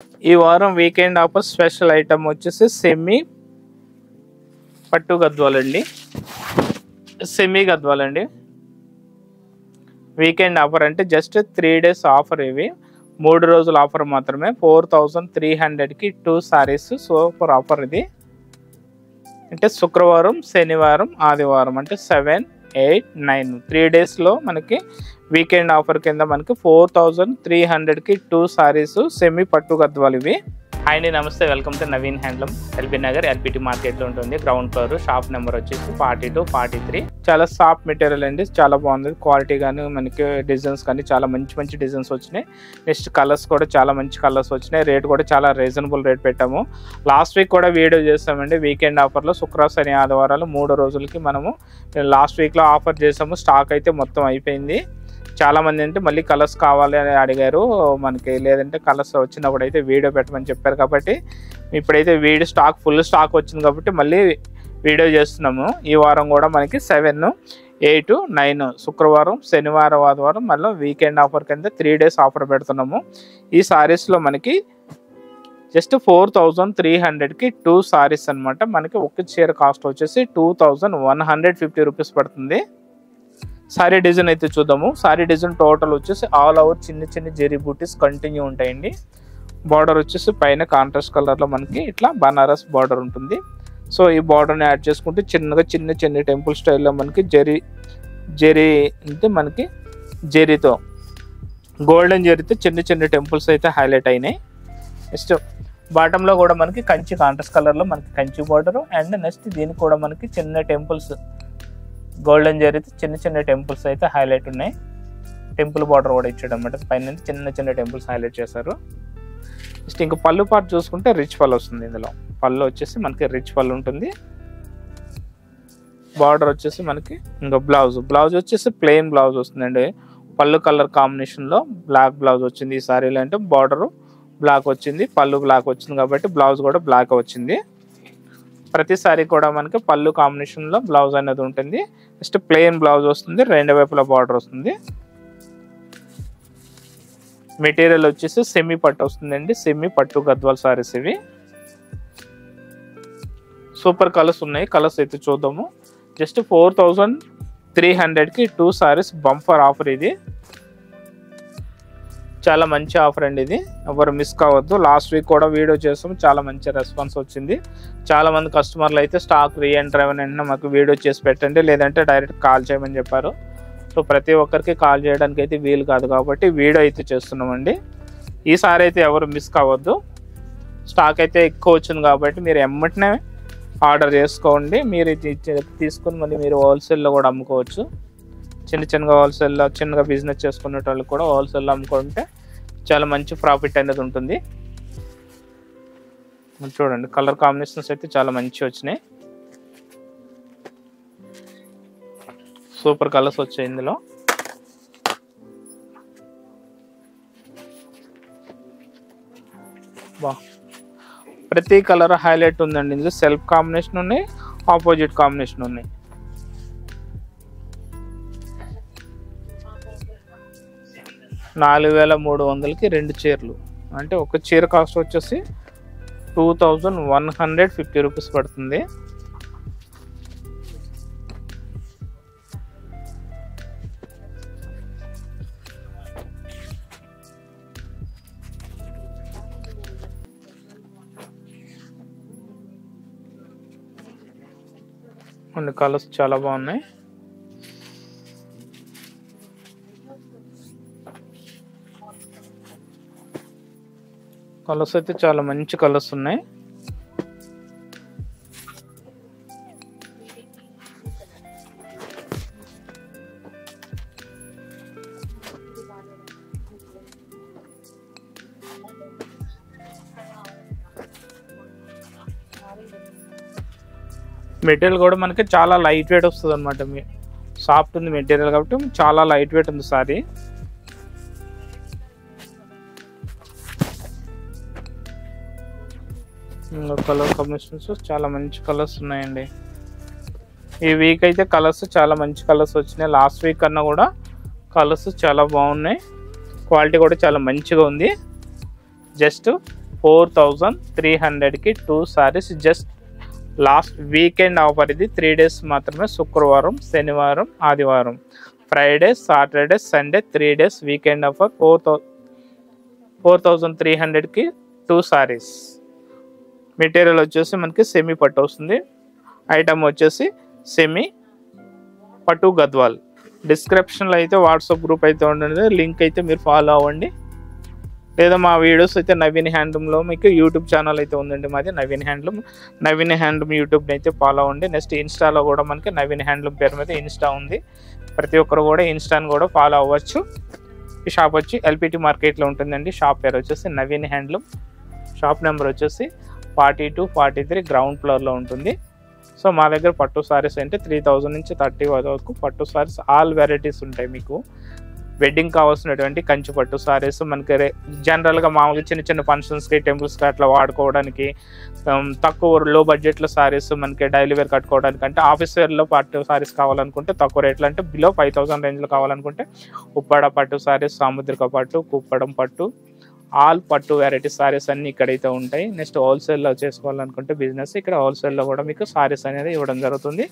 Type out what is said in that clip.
ఈ వారం weekend offer special item వచ్చేసి సెమీ పట్టు గద్వాలండి. సెమీ గద్వాలండి. వీకెండ్ ఆఫర్ అంటే జస్ట్ 3 days ఆఫర్. ఇవి 3 రోజుల ఆఫర్ మాత్రమే. 4300కి 2 sarees. సూపర్ ఆఫర్ ఇది. అంటే శుక్రవారం, శనివారం, ఆదివారం అంటే 7, 8, 9 3 daysలో మనకి వీకెండ్ ఆఫర్ కింద మనకి 4300కి 2 sarees సెమీ పట్టు గద్వాలు ఇవి. హాయ్ అండి, నమస్తే, welcome to Naveen handloom. LB Nagar LPT మార్కెట్లో ఉంటుంది. Ground floor. షాప్ నెంబర్ వచ్చేసి 42, 43. చాలా సాఫ్ట్ మెటీరియల్ అండి, చాలా బాగుంది. క్వాలిటీ కానీ మనకి డిజైన్స్ కానీ చాలా మంచి డిజైన్స్ వచ్చినాయి. నెక్స్ట్ కలర్స్ కూడా చాలా మంచి కలర్స్ వచ్చినాయి. రేట్ కూడా చాలా రీజనబుల్ రేట్ పెట్టాము. లాస్ట్ వీక్ కూడా వీడియో చేస్తామండి. వీకెండ్ ఆఫర్లో శుక్ర, శని, ఆదివారాలు 3 రోజులకి మనము లాస్ట్ వీక్లో ఆఫర్ చేసాము. స్టాక్ అయితే మొత్తం అయిపోయింది. చాలామంది అంటే మళ్ళీ కలర్స్ కావాలి అని అడిగారు మనకి, లేదంటే కలర్స్ వచ్చినప్పుడు అయితే వీడియో పెట్టమని చెప్పారు. కాబట్టి ఇప్పుడైతే ఫుల్ స్టాక్ వచ్చింది కాబట్టి మళ్ళీ వీడియో చేస్తున్నాము. ఈ వారం కూడా మనకి 7, 8, 9 శుక్రవారం, శనివారం, ఆదివారం మళ్ళీ వీకెండ్ ఆఫర్ కింద 3 days ఆఫర్ పెడుతున్నాము. ఈ సారీస్లో మనకి జస్ట్ 4300కి 2 sarees అనమాట. మనకి ఒక చీర కాస్ట్ వచ్చేసి 2150 రూపీస్ పడుతుంది. సారీ డిజైన్ అయితే చూద్దాము. సారీ డిజైన్ టోటల్ వచ్చేసి ఆల్ ఓవర్ చిన్న జెరీ బూటీస్ కంటిన్యూ ఉంటాయండి. బార్డర్ వచ్చేసి పైన కాంట్రాస్ట్ కలర్లో మనకి ఇట్లా బనారస్ బార్డర్ ఉంటుంది. సో ఈ బార్డర్ని యాడ్ చేసుకుంటే చిన్న టెంపుల్ స్టైల్లో మనకి జెరీ అంటే మనకి జెరీతో గోల్డెన్ జెరీతో చిన్న టెంపుల్స్ అయితే హైలైట్ అయినాయి. నెక్స్ట్ బాటంలో కూడా మనకి కంచి కాంట్రాస్ట్ కలర్లో మనకి కంచి బార్డరు. అండ్ నెక్స్ట్ దీనికి కూడా మనకి చిన్న టెంపుల్స్ గోల్డెన్ జరీతో చిన్న టెంపుల్స్ అయితే హైలైట్ ఉన్నాయి. టెంపుల్ బార్డర్ కూడా ఇచ్చాడు అనమాట. పైన చిన్న టెంపుల్స్ హైలైట్ చేశారు. నెక్స్ట్ ఇంకా పళ్ళు పార్ట్ చూసుకుంటే రిచ్ పళ్ళు వస్తుంది. ఇందులో పళ్ళు వచ్చేసి మనకి రిచ్ పళ్ళు ఉంటుంది. బార్డర్ వచ్చేసి మనకి ఇంకా బ్లౌజ్ వచ్చేసి ప్లెయిన్ బ్లౌజ్ వస్తుందండి. పళ్ళు కలర్ కాంబినేషన్లో బ్లాక్ బ్లౌజ్ వచ్చింది ఈ సారీలో. అంటే బార్డరు బ్లాక్ వచ్చింది, పళ్ళు బ్లాక్ వచ్చింది కాబట్టి బ్లౌజ్ కూడా బ్లాక్ వచ్చింది. ప్రతి సారీ కూడా మనకి పళ్ళు కాంబినేషన్లో బ్లౌజ్ అనేది ఉంటుంది. నెక్స్ట్ ప్లెయిన్ బ్లౌజ్ వస్తుంది, 2 వైపుల బార్డర్ వస్తుంది. మెటీరియల్ వచ్చేసి సెమీ పట్టు వస్తుందండి. సెమీ పట్టు గద్వాల్ సారీస్ ఇవి. సూపర్ కలర్స్ ఉన్నాయి. కలర్స్ అయితే చూద్దాము. జస్ట్ 4300కి 2 sarees బంపర్ ఆఫర్ ఇది. చాలా మంచి ఆఫర్ అండి ఇది, ఎవరు మిస్ కావద్దు. లాస్ట్ వీక్ కూడా వీడియో చేస్తాము, చాలా మంచి రెస్పాన్స్ వచ్చింది. చాలా మంది కస్టమర్లు అయితే స్టాక్ రీఎంటర్ అయిన మాకు వీడియో చేసి పెట్టండి, లేదంటే డైరెక్ట్ కాల్ చేయమని చెప్పారు. సో ప్రతి ఒక్కరికి కాల్ చేయడానికి అయితే వీలు కాదు కాబట్టి వీడియో అయితే చేస్తున్నామండి. ఈసారి అయితే ఎవరు మిస్ కావద్దు. స్టాక్ అయితే ఎక్కువ వచ్చింది కాబట్టి మీరు ఎమ్మటనే ఆర్డర్ చేసుకోండి. మీరు తీసుకుని మళ్ళీ మీరు హోల్సేల్లో కూడా అమ్ముకోవచ్చు. చిన్నగా హోల్సేల్లో చిన్నగా బిజినెస్ చేసుకునే వాళ్ళకి కూడా హోల్సేల్లో అమ్ముకుంటే చాలా మంచి ప్రాఫిట్ అనేది ఉంటుంది. చూడండి కలర్ కాంబినేషన్స్ అయితే చాలా మంచి వచ్చినాయి. సూపర్ కలర్స్ వచ్చాయి ఇందులో. ప్రతి కలర్ హైలైట్ ఉందండి. ఇందులో సెల్ఫ్ కాంబినేషన్ ఉన్నాయి, ఆపోజిట్ కాంబినేషన్ ఉన్నాయి. $4300కి 2 చీరలు. అంటే ఒక చీర కాస్ట్ వచ్చేసి 2150 రూపీస్ పడుతుంది. కొన్ని కలర్స్ చాలా బాగున్నాయి. కలర్స్ అయితే చాలా మంచి కలర్స్ ఉన్నాయి. మెటీరియల్ కూడా మనకి చాలా లైట్ వెయిట్ వస్తుంది అనమాట. సాఫ్ట్ ఉంది మెటీరియల్ కాబట్టి చాలా లైట్ వెయిట్ ఉంది సారీ. కలర్ కాంబినేషన్స్ చాలా మంచి కలర్స్ ఉన్నాయండి. ఈ వీక్ అయితే కలర్స్ చాలా మంచి కలర్స్ వచ్చినాయి. లాస్ట్ వీక్ కన్నా కూడా కలర్స్ చాలా బాగున్నాయి. క్వాలిటీ కూడా చాలా మంచిగా ఉంది. జస్ట్ 4300కి 2 saris. Just last weekend offer ఇది. 3 days మాత్రమే, శుక్రవారం, శనివారం, ఆదివారం, Friday, Saturday, Sunday 3 days weekend offer. 4300కి 2 సారీస్. మెటీరియల్ వచ్చేసి మనకి సెమీ పట్టు వస్తుంది. ఐటమ్ వచ్చేసి సెమీ పట్టు గద్వాల్. డిస్క్రిప్షన్లో అయితే వాట్సాప్ గ్రూప్ అయితే ఉంటుంది, లింక్ అయితే మీరు ఫాలో అవ్వండి. లేదా మా వీడియోస్ అయితే నవీన్ హ్యాండ్లూమ్లో మీకు యూట్యూబ్ ఛానల్ అయితే ఉందండి మాది, నవీన్ హ్యాండ్లూమ్ యూట్యూబ్ని అయితే ఫాలో అవ్వండి. నెక్స్ట్ ఇన్స్టాలో కూడా మనకి నవీన్ హ్యాండ్లూమ్ పేరు మీద ఇన్స్టా ఉంది. ప్రతి ఒక్కరు కూడా ఇన్స్టాని కూడా ఫాలో అవ్వచ్చు. ఈ షాప్ వచ్చి ఎల్పిటి మార్కెట్లో ఉంటుందండి. షాప్ పేరు వచ్చేసి నవీన్ హ్యాండ్లూమ్. షాప్ నెంబర్ వచ్చేసి 42, 43 గ్రౌండ్ ఫ్లోర్లో ఉంటుంది. సో మా దగ్గర పట్టు సారీస్ అంటే 3000 నుంచి 30 వరకు పట్టు సారీస్ ఆల్ వెరైటీస్ ఉంటాయి. మీకు వెడ్డింగ్ కావాల్సినటువంటి కంచి పట్టు సారీస్ మనకి జనరల్గా మామూలుగా చిన్న చిన్న ఫంక్షన్స్కి, టెంపుల్స్కి అట్లా వాడుకోవడానికి, తక్కువ లో బడ్జెట్లో సారీస్ మనకి డైలీ వేర్ కట్టుకోవడానికి, అంటే ఆఫీస్ వేర్లో పట్టు సారీస్ కావాలనుకుంటే తక్కువ రేట్లు, అంటే బిలో 5000 రేంజ్లో కావాలనుకుంటే ఉప్పాడ పట్టు సారీస్, సాముద్రిక పట్టు, కుప్పడం పట్టు, ఆల్ పట్టు వెరైటీ సారీస్ అన్నీ ఇక్కడైతే ఉంటాయి. నెక్స్ట్ హోల్సేల్లో చేసుకోవాలనుకుంటే బిజినెస్, ఇక్కడ హోల్సేల్లో కూడా మీకు సారీస్ అనేది ఇవ్వడం జరుగుతుంది.